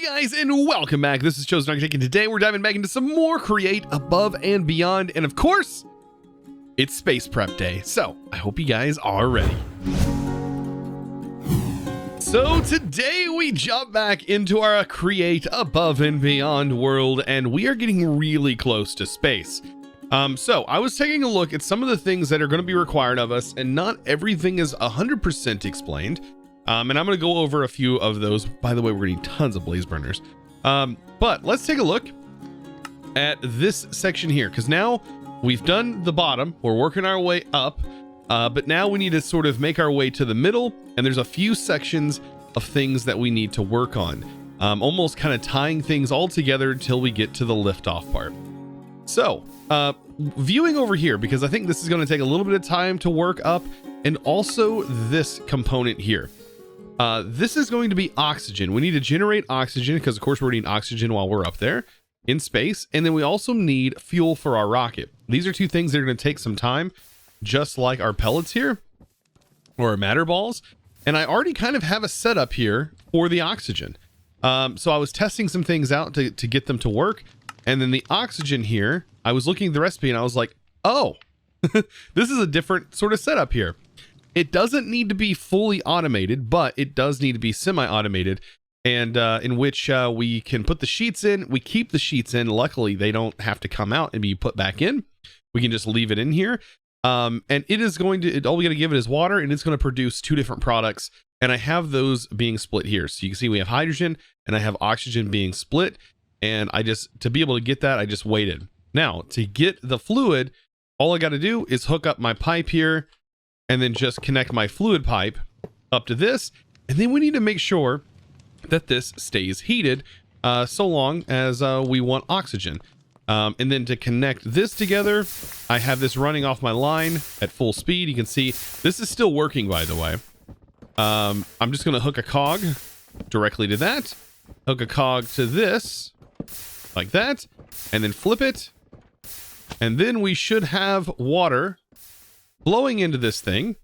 Guys, and welcome back. This is ChosenArchitect, and today we're diving back into some more Create Above and Beyond, and of course, it's Space Prep Day, so I hope you guys are ready. So today we jump back into our Create Above and Beyond world, and we are getting really close to space. So I was taking a look at some of the things that are going to be required of us, and not everything is 100% explained. And I'm going to go over a few of those. By the way, we're getting tons of blaze burners. But let's take a look at this section here, because now we've done the bottom. We're working our way up, but now we need to sort of make our way to the middle. And there's a few sections of things that we need to work on, almost kind of tying things all together until we get to the liftoff part. So viewing over here, because I think this is going to take a little bit of time to work up, and also this component here. This is going to be oxygen. We need to generate oxygen because, of course, we're needing oxygen while we're up there in space. And then we also need fuel for our rocket. These are two things that are going to take some time, just like our pellets here or our matter balls. And I already kind of have a setup here for the oxygen. So I was testing some things out to get them to work. And then the oxygen here, I was looking at the recipe and I was like, oh, this is a different sort of setup here. It doesn't need to be fully automated, but it does need to be semi-automated, and in which we can put the sheets in. We keep the sheets in. Luckily, they don't have to come out and be put back in. We can just leave it in here. And it is going to, all we got to give it is water, and it's going to produce two different products. And I have those being split here. So you can see we have hydrogen and I have oxygen being split. And to be able to get that, I just waited. Now, to get the fluid, all I got to do is hook up my pipe here, and then just connect my fluid pipe up to this. And then we need to make sure that this stays heated so long as we want oxygen. And then to connect this together, I have this running off my line at full speed. You can see this is still working, by the way. I'm just going to hook a cog directly to that, hook a cog to this like that, and then flip it. And then we should have water blowing into this thing,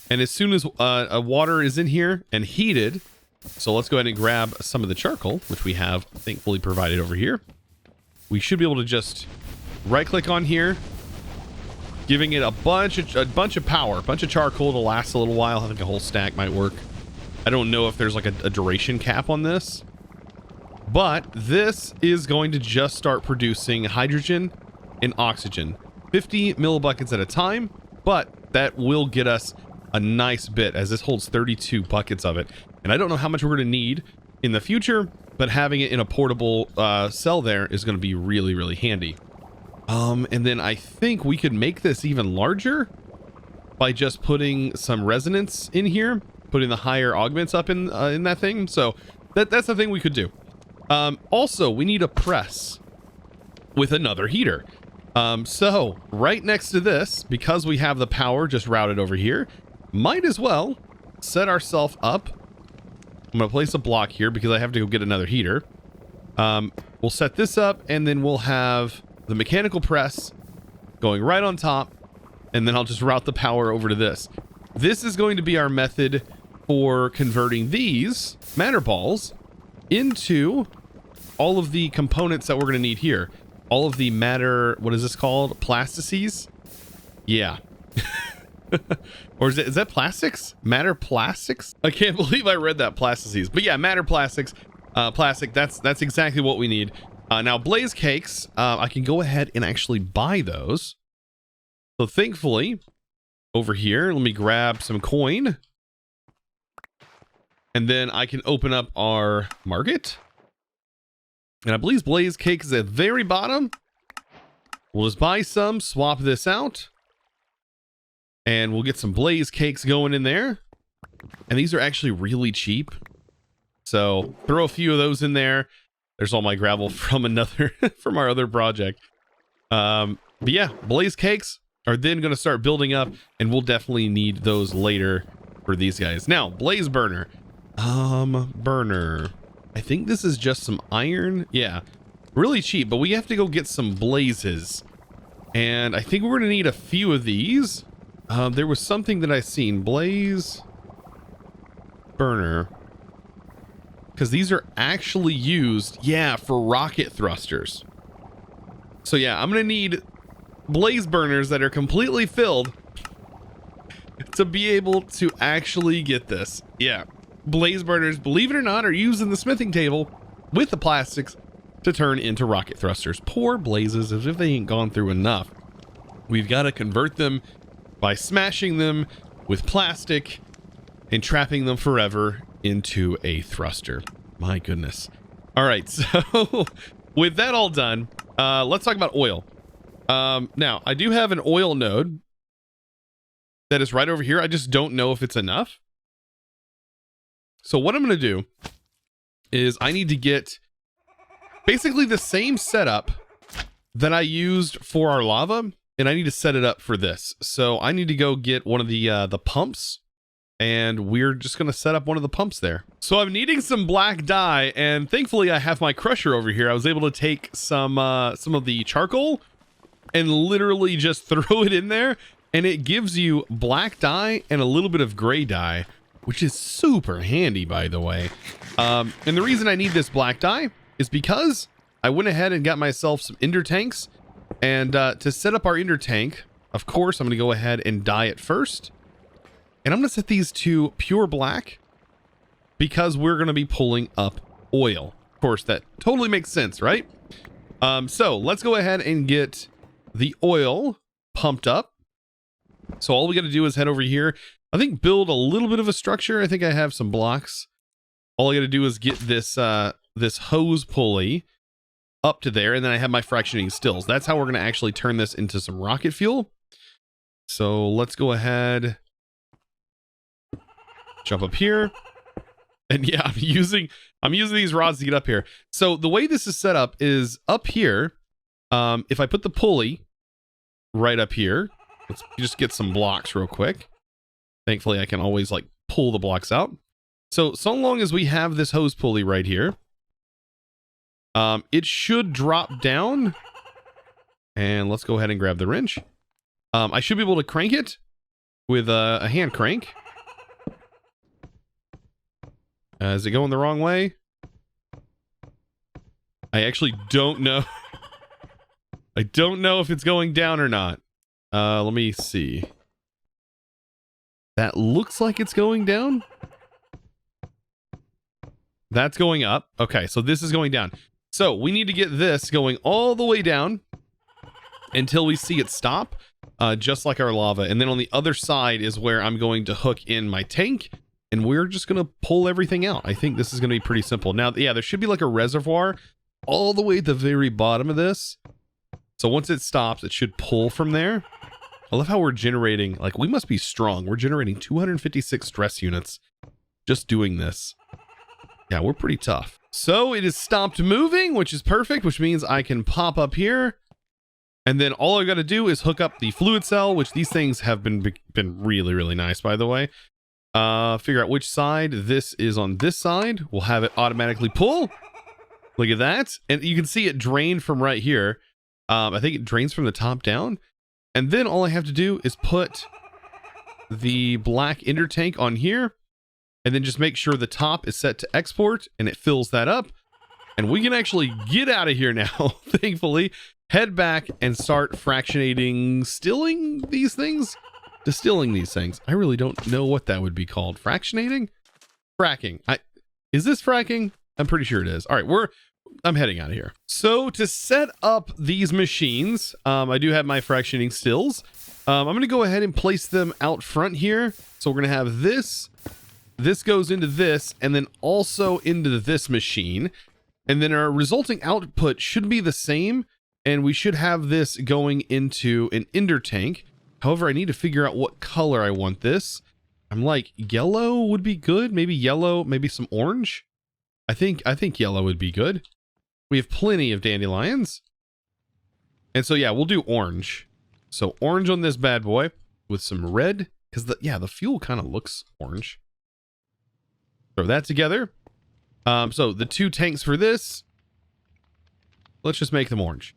and as soon as water is in here and heated, so let's go ahead and grab some of the charcoal, which we have thankfully provided over here. We should be able to just right click on here, giving it a bunch of power, a bunch of charcoal to last a little while. I think a whole stack might work. I don't know if there's like a duration cap on this, but this is going to just start producing hydrogen and oxygen, 50 millibuckets at a time. But that will get us a nice bit, as this holds 32 buckets of it. And I don't know how much we're going to need in the future, but having it in a portable cell there is going to be really, really handy. And then I think we could make this even larger by just putting some resonance in here, putting the higher augments up in that thing. So that's the thing we could do. Also, we need a press with another heater. So right next to this, because we have the power just routed over here, might as well set ourselves up. I'm going to place a block here because I have to go get another heater. We'll set this up, and then we'll have the mechanical press going right on top, and then I'll just route the power over to this. This is going to be our method for converting these matter balls into all of the components that we're going to need here. All of the matter, what is this called? Plastices? Yeah. Or is that plastics? Matter plastics? I can't believe I read that, plastices. But yeah, matter plastics. Plastic, that's exactly what we need. Now, blaze cakes, I can go ahead and actually buy those. So thankfully, over here, let me grab some coin. And then I can open up our market. And I believe blaze cake is at the very bottom. We'll just buy some, swap this out, and we'll get some blaze cakes going in there. And these are actually really cheap, so throw a few of those in there. There's all my gravel from from our other project. But yeah, blaze cakes are then going to start building up, and we'll definitely need those later for these guys. Now, blaze burner. Burner. I think this is just some iron. Yeah, really cheap, but we have to go get some blazes. And I think we're going to need a few of these. There was something that I seen. Blaze burner. because these are actually used, yeah, for rocket thrusters. So yeah, I'm gonna need blaze burners that are completely filled to be able to actually get this. Yeah, blaze burners, believe it or not, are used in the smithing table with the plastics to turn into rocket thrusters. Poor blazes, as if they ain't gone through enough. We've got to convert them by smashing them with plastic and trapping them forever into a thruster. My goodness. All right, so with that all done, let's talk about oil. Now, I do have an oil node that is right over here. I just don't know if it's enough. So what I'm going to do is I need to get basically the same setup that I used for our lava, and I need to set it up for this. So I need to go get one of the pumps, and we're just going to set up one of the pumps there. So I'm needing some black dye, and thankfully I have my crusher over here. I was able to take some of the charcoal and literally just throw it in there, and it gives you black dye and a little bit of gray dye, which is super handy, by the way. And the reason I need this black dye is because I went ahead and got myself some ender tanks. And to set up our ender tank, of course, I'm going to go ahead and dye it first. And I'm going to set these to pure black because we're going to be pulling up oil. Of course, that totally makes sense, right? So let's go ahead and get the oil pumped up. So all we got to do is head over here. I think build a little bit of a structure. I think I have some blocks. All I got to do is get this this hose pulley up to there, and then I have my fractionating stills. That's how we're going to actually turn this into some rocket fuel. So let's go ahead, jump up here, and yeah, I'm using these rods to get up here. So the way this is set up is up here. If I put the pulley right up here, let's just get some blocks real quick. Thankfully, I can always like pull the blocks out. So long as we have this hose pulley right here, it should drop down, and let's go ahead and grab the wrench. I should be able to crank it with a hand crank. Is it going the wrong way? I actually don't know. I don't know if it's going down or not. Let me see. That looks like it's going down. That's going up. Okay, so this is going down. So we need to get this going all the way down until we see it stop, just like our lava. And then on the other side is where I'm going to hook in my tank, and we're just going to pull everything out. I think this is going to be pretty simple. Now, yeah, there should be like a reservoir all the way at the very bottom of this. So once it stops, it should pull from there. I love how we're generating, like, we must be strong. We're generating 256 stress units just doing this. Yeah, we're pretty tough. So it has stopped moving, which is perfect, which means I can pop up here. And then all I got to do is hook up the fluid cell, which these things have been really, really nice, by the way. Figure out which side this is on this side. We'll have it automatically pull. Look at that. And you can see it drain from right here. I think it drains from the top down. And then all I have to do is put the black ender tank on here, and then just make sure the top is set to export, and it fills that up. And we can actually get out of here now, thankfully. Head back and start fractionating, distilling these things. I really don't know what that would be called. Fractionating? Fracking. Is this fracking? I'm pretty sure it is. All right, I'm heading out of here. So to set up these machines, I do have my fractionating stills. I'm going to go ahead and place them out front here. So we're going to have this. This goes into this, and then also into this machine. And then our resulting output should be the same, and we should have this going into an ender tank. However, I need to figure out what color I want this. I'm like, yellow would be good. Maybe yellow, maybe some orange. I think yellow would be good. We have plenty of dandelions. And so, yeah, we'll do orange. So orange on this bad boy with some red, because the fuel kind of looks orange. Throw that together. So the two tanks for this, let's just make them orange.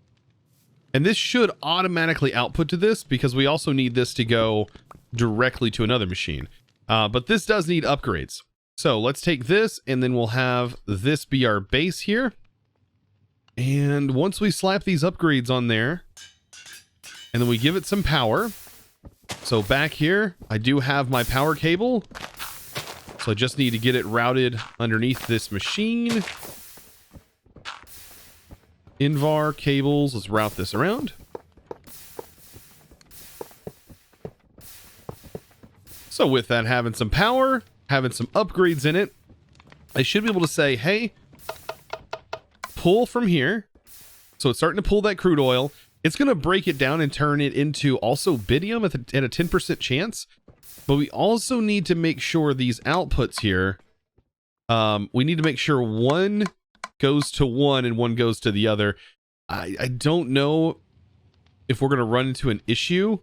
And this should automatically output to this, because we also need this to go directly to another machine. But this does need upgrades. So let's take this, and then we'll have this be our base here. And once we slap these upgrades on there, and then we give it some power. So back here, I do have my power cable. So I just need to get it routed underneath this machine. Invar cables, let's route this around. So with that having some power, having some upgrades in it, I should be able to say, hey, pull from here. So it's starting to pull that crude oil. It's going to break it down and turn it into also Biomes at a 10% chance. But we also need to make sure these outputs here, we need to make sure one goes to one and one goes to the other. I don't know if we're going to run into an issue.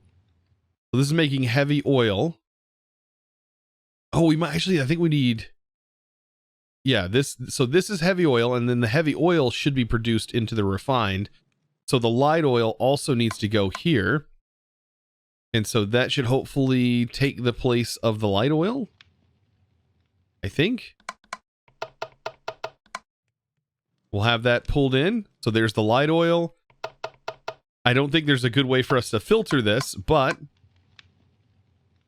So this is making heavy oil. Oh, we might actually, I think we need, yeah, so this is heavy oil, and then the heavy oil should be produced into the refined. So the light oil also needs to go here. And so that should hopefully take the place of the light oil, I think. We'll have that pulled in. So there's the light oil. I don't think there's a good way for us to filter this, but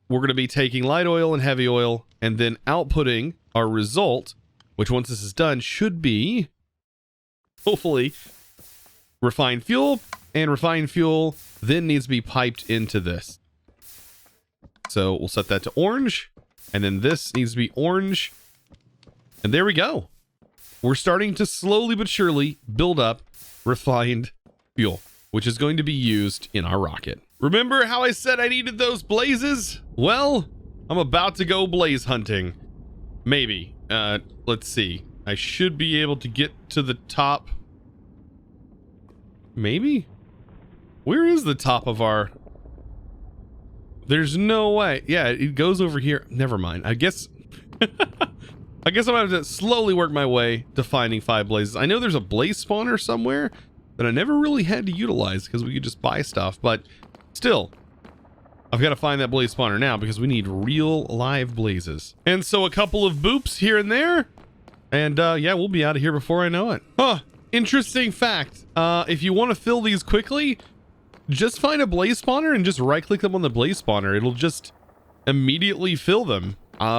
we're going to be taking light oil and heavy oil and then outputting our result, which once this is done should be, hopefully, refined fuel. And refined fuel then needs to be piped into this. So we'll set that to orange. And then this needs to be orange. And there we go. We're starting to slowly but surely build up refined fuel, which is going to be used in our rocket. Remember how I said I needed those blazes? Well, I'm about to go blaze hunting. Maybe. Let's see. I should be able to get to the top. Maybe? Where is the top of our... There's no way. Yeah, it goes over here. Never mind. I guess... I guess I'm going to have to slowly work my way to finding 5 blazes. I know there's a blaze spawner somewhere that I never really had to utilize because we could just buy stuff, but still, I've got to find that blaze spawner now because we need real live blazes. And so a couple of boops here and there, and yeah, we'll be out of here before I know it. Huh, interesting fact. If you want to fill these quickly, just find a blaze spawner and just right click them on the blaze spawner. It'll just immediately fill them.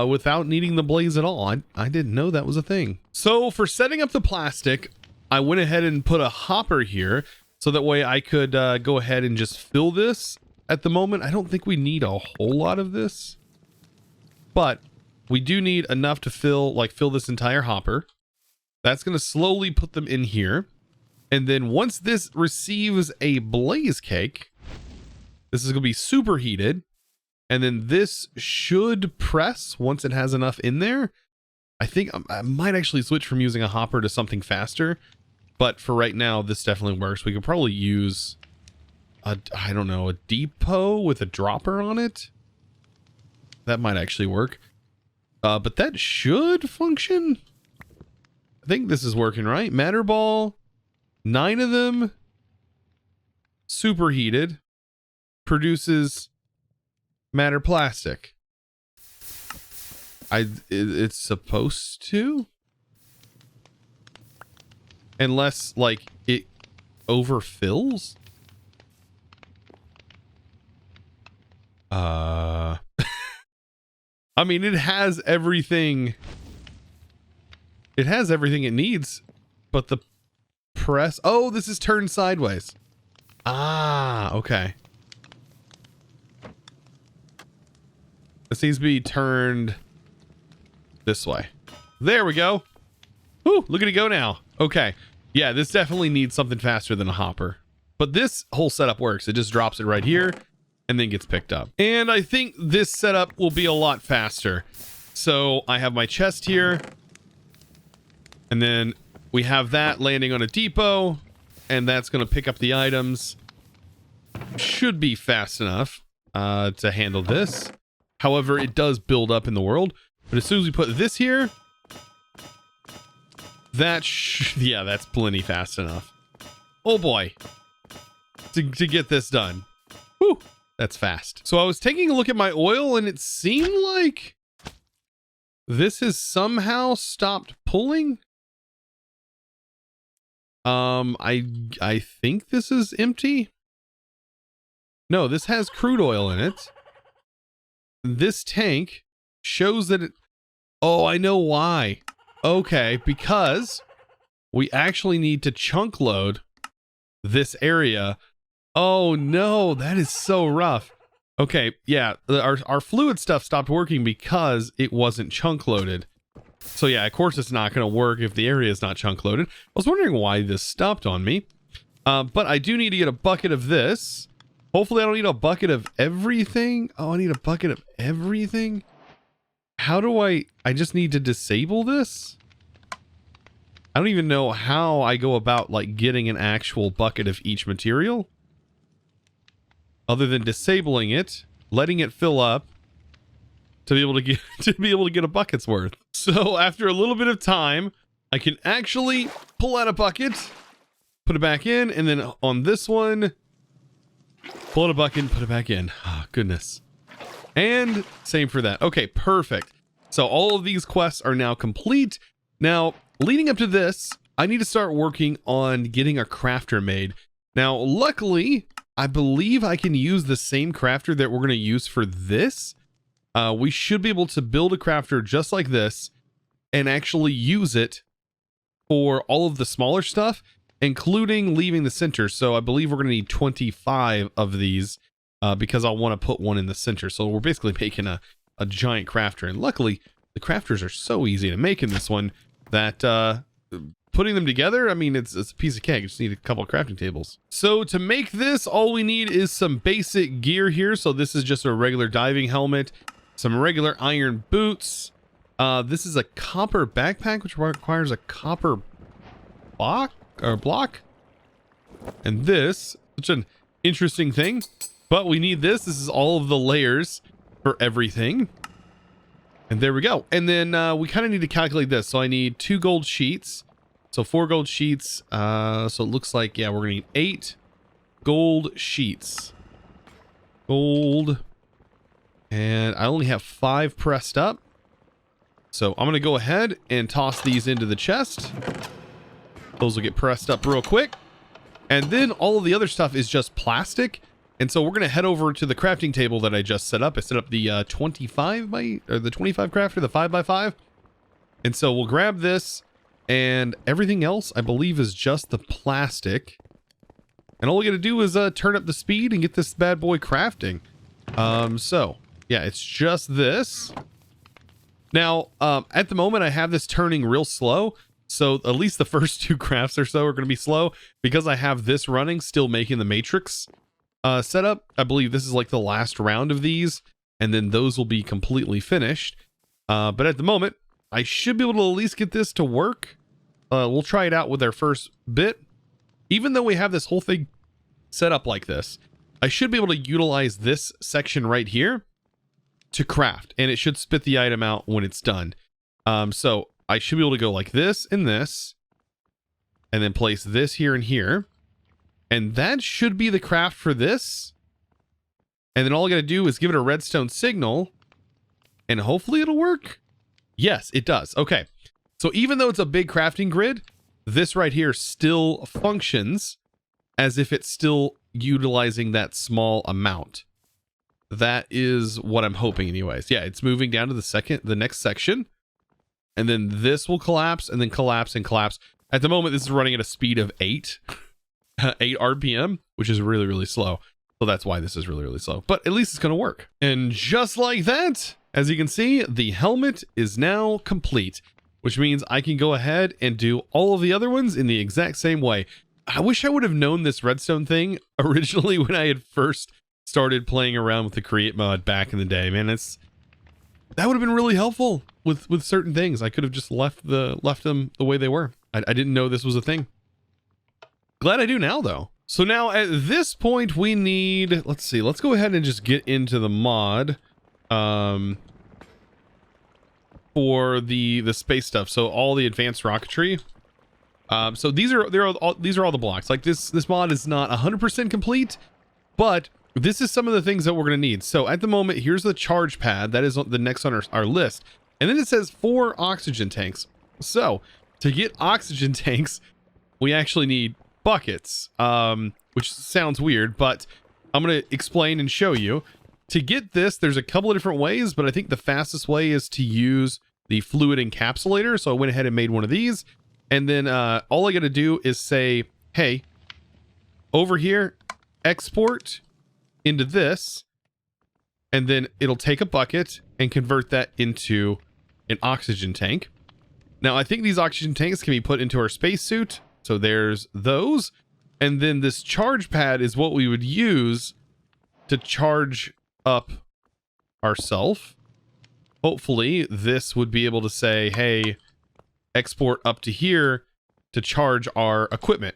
Without needing the blaze at all. I didn't know that was a thing. So for setting up the plastic, I went ahead and put a hopper here so that way I could go ahead and just fill this at the moment. I don't think we need a whole lot of this, but we do need enough to fill this entire hopper. That's going to slowly put them in here. And then once this receives a blaze cake, this is going to be superheated. And then this should press once it has enough in there. I think I might actually switch from using a hopper to something faster. But for right now, this definitely works. We could probably use, I don't know, a depot with a dropper on it. That might actually work. But that should function. I think this is working, right? Matter ball, 9 of them, superheated, produces... matter plastic. It's supposed to, unless like it overfills. I mean, it has everything. It has everything it needs, but the press. Oh, this is turned sideways. Ah, okay. This needs to be turned this way. There we go. Whew, look at it go now. Okay. Yeah, this definitely needs something faster than a hopper. But this whole setup works. It just drops it right here and then gets picked up. And I think this setup will be a lot faster. So I have my chest here. And then we have that landing on a depot. And that's going to pick up the items. Should be fast enough to handle this. However, it does build up in the world. But as soon as we put this here, yeah, that's plenty fast enough. Oh boy. To get this done. Whew, that's fast. So I was taking a look at my oil and it seemed like This has somehow stopped pulling. I think this is empty. No, this has crude oil in it. This tank shows that it, oh, I know why. Okay, because we actually need to chunk load this area. Oh no, that is so rough. Okay, yeah, our fluid stuff stopped working because it wasn't chunk loaded. So yeah, of course it's not going to work if the area is not chunk loaded. I was wondering why this stopped on me. But I do need to get a bucket of this. Hopefully I don't need a bucket of everything. Oh, I need a bucket of everything. How do I just need to disable this? I don't even know how I go about like getting an actual bucket of each material. Other than disabling it, letting it fill up to be able to get a bucket's worth. So after a little bit of time, I can actually pull out a bucket, put it back in, and then on this one, pull out a bucket and put it back in. Oh, goodness. And same for that. Okay, perfect. So all of these quests are now complete. Now, leading up to this, I need to start working on getting a crafter made. Now, luckily, I believe I can use the same crafter that we're going to use for this. We should be able to build a crafter just like this and actually use it for all of the smaller stuff, including leaving the center. So I believe we're going to need 25 of these because I'll want to put one in the center. So we're basically making a giant crafter. And luckily, the crafters are so easy to make in this one that putting them together, I mean, it's a piece of cake. You just need a couple of crafting tables. So to make this, all we need is some basic gear here. So this is just a regular diving helmet, some regular iron boots. This is a copper backpack, which requires a copper block. And this, such an interesting thing, but we need this. This is all of the layers for everything. And there we go. And then we kind of need to calculate this. So I need 2 gold sheets. So 4 gold sheets. So it looks like, yeah, we're gonna need 8 gold sheets. Gold. And I only have 5 pressed up. So I'm gonna go ahead and toss these into the chest. Those will get pressed up real quick. And then all of the other stuff is just plastic. And so we're going to head over to the crafting table that I just set up. I set up the 25 crafter, the 5x5. And so we'll grab this, and everything else I believe is just the plastic. And all we got to do is turn up the speed and get this bad boy crafting. So yeah, it's just this. Now, at the moment I have this turning real slow. So at least the first 2 crafts or so are going to be slow because I have this running, still making the matrix setup. I believe this is like the last round of these, and then those will be completely finished. But at the moment, I should be able to at least get this to work. We'll try it out with our first bit. Even though we have this whole thing set up like this, I should be able to utilize this section right here to craft, and it should spit the item out when it's done. So I should be able to go like this and this, and then place this here and here. And that should be the craft for this. And then all I got to do is give it a redstone signal, and hopefully it'll work. Yes, it does. Okay. So even though it's a big crafting grid, this right here still functions as if it's still utilizing that small amount. That is what I'm hoping anyways. Yeah, it's moving down to the next section. And then this will collapse and then collapse and collapse. At the moment, this is running at a speed of 8 RPM, which is really, really slow. So that's why this is really, really slow. But at least it's going to work. And just like that, as you can see, the helmet is now complete, which means I can go ahead and do all of the other ones in the exact same way. I wish I would have known this redstone thing originally when I had first started playing around with the create mod back in the day. Man, that would have been really helpful with certain things. I could have just left them the way they were. I didn't know this was a thing. Glad I do now though. So now at this point we need, let's see, let's go ahead and just get into the mod for the space stuff. So all the advanced rocketry. So these are all the blocks. Like this mod is not 100% complete, but this is some of the things that we're going to need. So at the moment, here's the charge pad. That is the next on our list. And then it says 4 oxygen tanks. So to get oxygen tanks, we actually need buckets, which sounds weird, but I'm going to explain and show you. To get this, there's a couple of different ways, but I think the fastest way is to use the fluid encapsulator. So I went ahead and made one of these. And then all I got to do is say, hey, over here, export into this. And then it'll take a bucket and convert that into an oxygen tank. Now, I think these oxygen tanks can be put into our spacesuit. So there's those. And then this charge pad is what we would use to charge up ourself. Hopefully, this would be able to say, hey, export up to here to charge our equipment.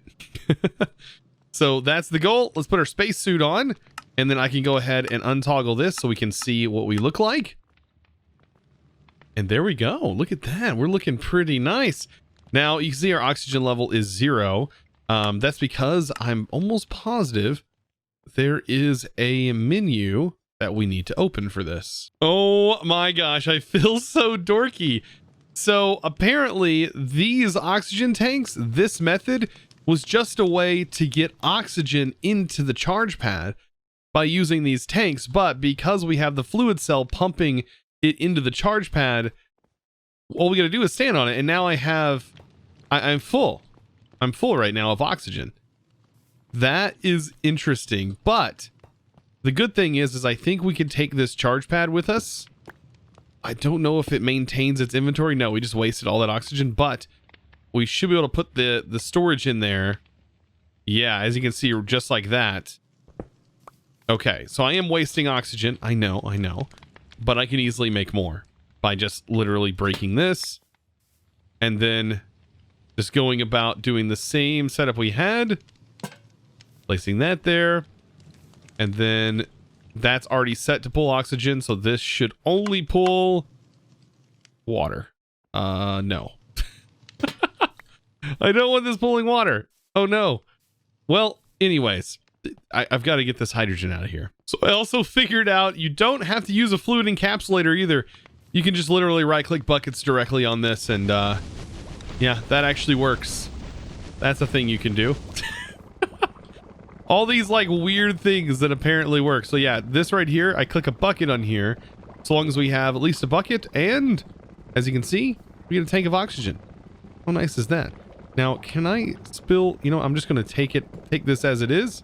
So that's the goal. Let's put our spacesuit on. And then I can go ahead and untoggle this so we can see what we look like. And there we go. Look at that. We're looking pretty nice. Now, you can see our oxygen level is 0. That's because I'm almost positive there is a menu that we need to open for this. Oh my gosh, I feel so dorky. So apparently these oxygen tanks, this method was just a way to get oxygen into the charge pad by using these tanks, but because we have the fluid cell pumping it into the charge pad, all we gotta do is stand on it, and now I'm full. I'm full right now of oxygen. That is interesting, but the good thing is I think we can take this charge pad with us. I don't know if it maintains its inventory. No, we just wasted all that oxygen, but we should be able to put the storage in there. Yeah, as you can see, just like that. Okay, so I am wasting oxygen. I know. But I can easily make more by just literally breaking this and then just going about doing the same setup we had, placing that there, and then that's already set to pull oxygen, so this should only pull water. No. I don't want this pulling water. Oh no. Well, anyways, I've got to get this hydrogen out of here. So I also figured out you don't have to use a fluid encapsulator either. You can just literally right-click buckets directly on this, and yeah, that actually works. That's a thing you can do. All these like weird things that apparently work. So yeah, this right here, I click a bucket on here, so long as we have at least a bucket, and as you can see, we get a tank of oxygen. How nice is that? Now, can I spill, I'm just going to take this as it is.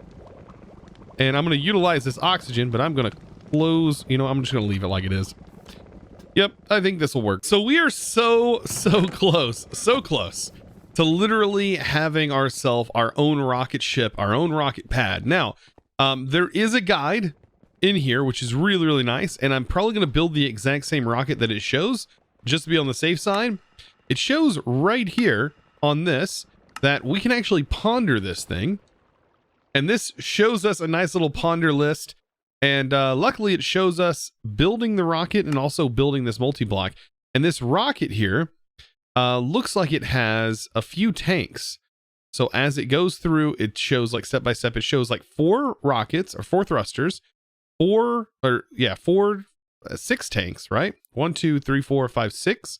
And I'm going to utilize this oxygen, but I'm going to close, I'm just going to leave it like it is. Yep, I think this will work. So we are so close to literally having ourselves our own rocket ship, our own rocket pad. Now, there is a guide in here, which is really nice. And I'm probably going to build the exact same rocket that it shows, just to be on the safe side. It shows right here on this that we can actually ponder this thing. And this shows us a nice little ponder list. And luckily it shows us building the rocket and also building this multi-block. And this rocket here looks like it has a few tanks. So as it goes through, it shows like step by step, it shows like 4 rockets or 4 thrusters, 6 tanks, right? 1, 2, 3, 4, 5, 6.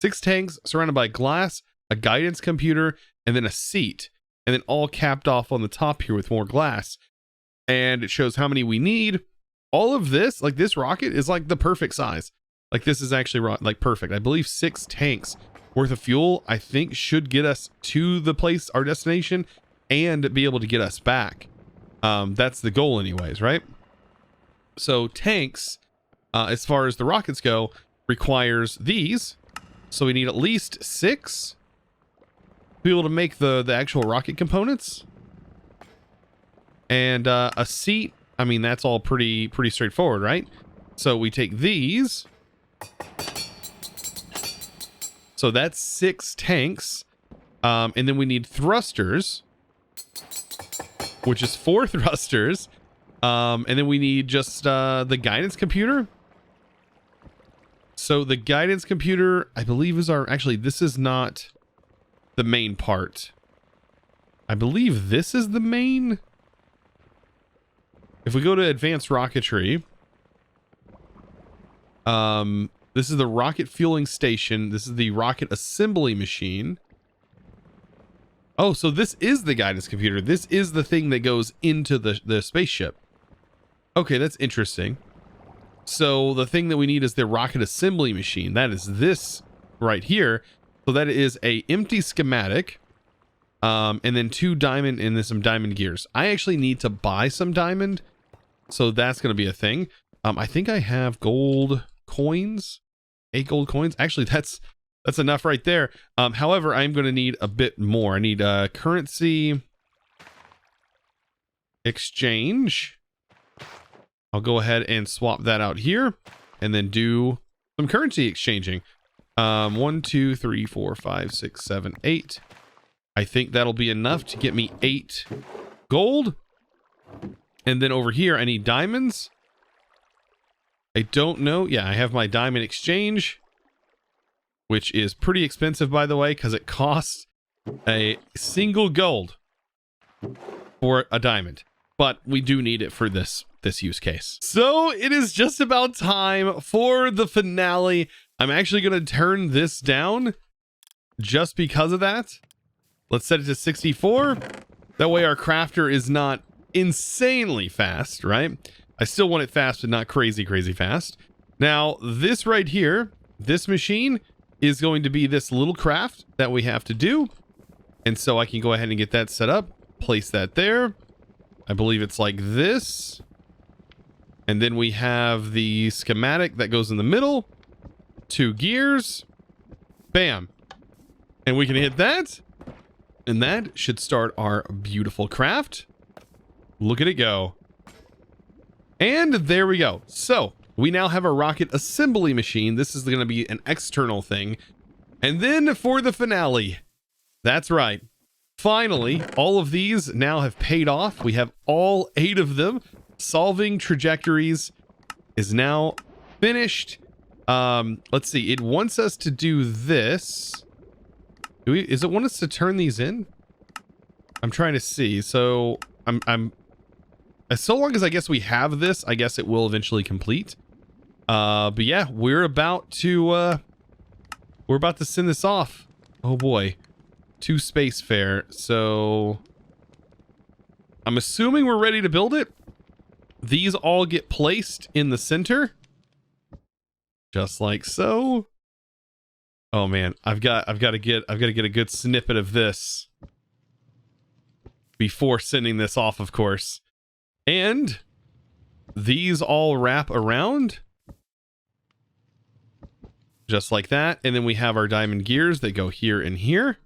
6 tanks surrounded by glass, a guidance computer, and then a seat. And then all capped off on the top here with more glass. And it shows how many we need. All of this, like this rocket is like the perfect size. Like this is actually like perfect. I believe 6 tanks worth of fuel, I think, should get us to the place, our destination, and be able to get us back. That's the goal anyways, right? So tanks, as far as the rockets go, requires these. So we need at least 6 to be able to make the actual rocket components. And a seat, I mean, that's all pretty straightforward, right? So we take these. So that's 6 tanks. And then we need thrusters, which is 4 thrusters. And then we need just the guidance computer. So the guidance computer, I believe, is actually, this is not the main part. I believe this is the main. If we go to advanced rocketry, This is the rocket fueling station. This is the rocket assembly machine. Oh, so this is the guidance computer. This is the thing that goes into the spaceship. Okay, that's interesting. So the thing that we need is the rocket assembly machine. That is this right here. So that is a empty schematic. And then 2 diamond and then some diamond gears. I actually need to buy some diamond. So that's going to be a thing. I think I have gold coins. 8 gold coins. Actually, that's enough right there. However, I'm going to need a bit more. I need a currency exchange. I'll go ahead and swap that out here and then do some currency exchanging. 1, 2, 3, 4, 5, 6, 7, 8. I think that'll be enough to get me 8 gold. And then over here, I need diamonds. I don't know. Yeah, I have my diamond exchange, which is pretty expensive, by the way, because it costs a single gold for a diamond. But we do need it for this use case. So it is just about time for the finale. I'm actually going to turn this down just because of that. Let's set it to 64. That way our crafter is not insanely fast, right? I still want it fast, but not crazy fast. Now, this right here, this machine is going to be this little craft that we have to do. And so I can go ahead and get that set up, place that there. I believe it's like this. And then we have the schematic that goes in the middle. 2 gears. Bam. And we can hit that. And that should start our beautiful craft. Look at it go. And there we go. So we now have a rocket assembly machine. This is going to be an external thing. And then for the finale. That's right. Finally, all of these now have paid off. We have all 8 of them. Solving trajectories is now finished. Let's see. It wants us to do this. Is it want us to turn these in? I'm trying to see. So so long as I guess we have this, I guess it will eventually complete. But yeah, we're about to send this off. Oh boy. To Spacefair. So I'm assuming we're ready to build it. These all get placed in the center. Just like so. Oh man, I've got to get a good snippet of this before sending this off, of course. And these all wrap around just like that. And then we have our diamond gears that go here and here.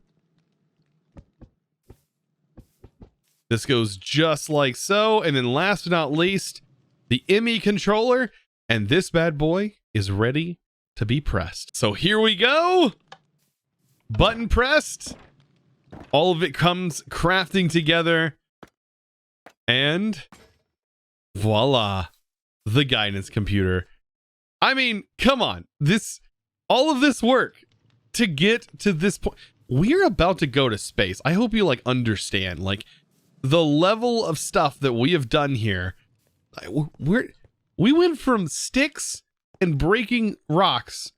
This goes just like so. And then last but not least, the ME controller. And this bad boy is ready to be pressed. So here we go. Button pressed. All of it comes crafting together. And voila. The guidance computer. I mean, come on. All of this work to get to this point. We're about to go to space. I hope you understand the level of stuff that we have done here. We went from sticks and breaking rocks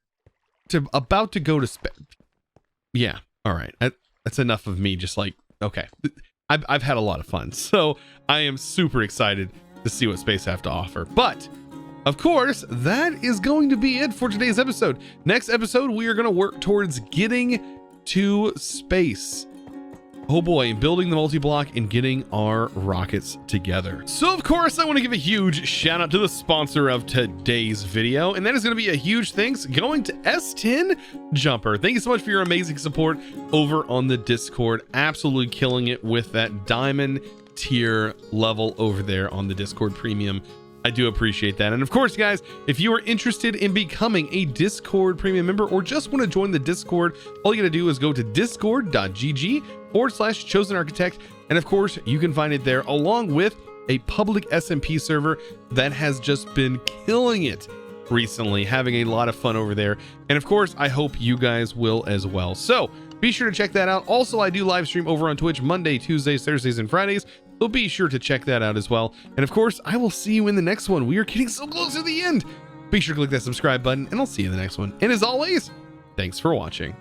to about to go to space. Yeah. All right. That's enough of me. Okay. I've had a lot of fun. So I am super excited to see what space have to offer. But of course, that is going to be it for today's episode. Next episode, we are going to work towards getting to space. Oh boy, building the multi-block and getting our rockets together. So of course, I want to give a huge shout out to the sponsor of today's video, and that is going to be a huge thanks going to S10 Jumper. Thank you so much for your amazing support over on the Discord. Absolutely killing it with that diamond tier level over there on the Discord Premium. I do appreciate that. And of course, guys, if you are interested in becoming a Discord Premium member or just want to join the Discord, all you got to do is go to discord.gg/ChosenArchitect. And of course, you can find it there along with a public SMP server that has just been killing it recently, having a lot of fun over there. And of course, I hope you guys will as well. So be sure to check that out. Also, I do live stream over on Twitch Monday, Tuesdays, Thursdays, and Fridays. So be sure to check that out as well. And of course, I will see you in the next one. We are getting so close to the end. Be sure to click that subscribe button, and I'll see you in the next one. And as always, thanks for watching.